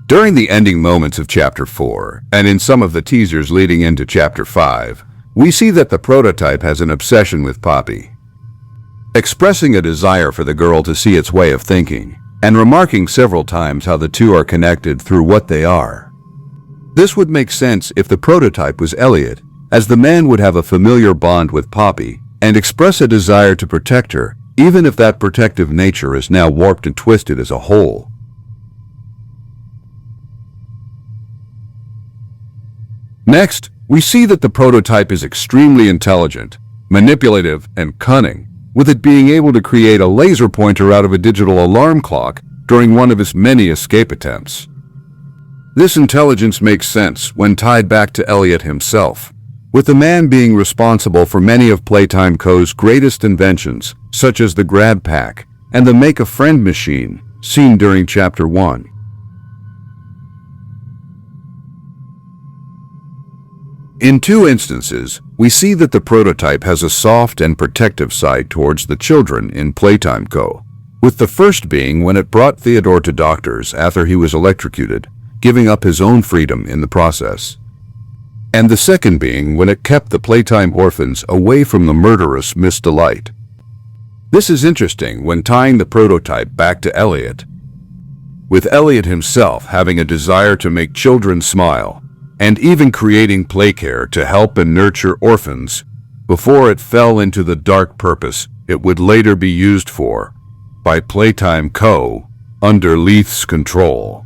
During the ending moments of Chapter 4, and in some of the teasers leading into Chapter 5, we see that the prototype has an obsession with Poppy, expressing a desire for the girl to see its way of thinking, and remarking several times how the two are connected through what they are. This would make sense if the prototype was Elliot, as the man would have a familiar bond with Poppy and express a desire to protect her, even if that protective nature is now warped and twisted as a whole. Next, we see that the prototype is extremely intelligent, manipulative, and cunning, with it being able to create a laser pointer out of a digital alarm clock during one of his many escape attempts. This intelligence makes sense when tied back to Elliot himself, with the man being responsible for many of Playtime Co.'s greatest inventions, such as the Grab Pack and the Make-a-Friend machine, seen during Chapter 1. In two instances, we see that the prototype has a soft and protective side towards the children in Playtime Co., with the first being when it brought Theodore to doctors after he was electrocuted, giving up his own freedom in the process. And the second being when it kept the Playtime orphans away from the murderous Miss Delight. This is interesting when tying the prototype back to Elliot, with Elliot himself having a desire to make children smile, and even creating Playcare to help and nurture orphans before it fell into the dark purpose it would later be used for by Playtime Co. under Leith's control.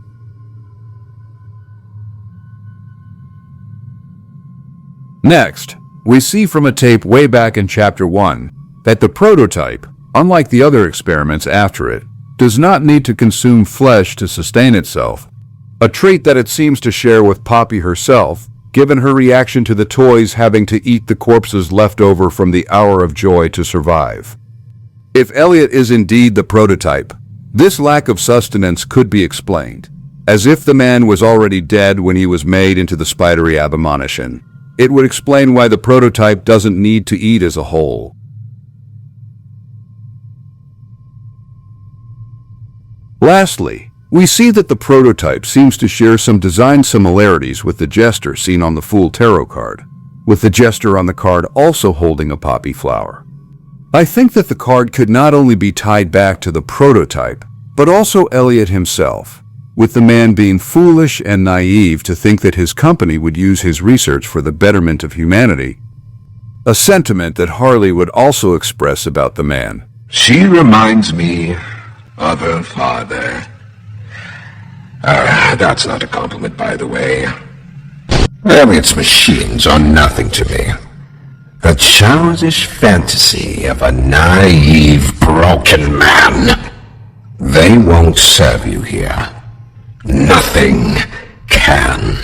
Next, we see from a tape way back in Chapter 1 that the prototype, unlike the other experiments after it, does not need to consume flesh to sustain itself, a trait that it seems to share with Poppy herself, given her reaction to the toys having to eat the corpses left over from the hour of joy to survive. If Elliot is indeed the prototype, this lack of sustenance could be explained, as if the man was already dead when he was made into the spidery abomination. It would explain why the prototype doesn't need to eat as a whole. Lastly, we see that the prototype seems to share some design similarities with the jester seen on the Fool Tarot card, with the jester on the card also holding a poppy flower. I think that the card could not only be tied back to the prototype, but also Elliot himself, with the man being foolish and naive to think that his company would use his research for the betterment of humanity, a sentiment that Harley would also express about the man. She reminds me of her father. That's not a compliment, by the way. Elliot's machines are nothing to me. The childish fantasy of a naive, broken man. They won't serve you here. Nothing can.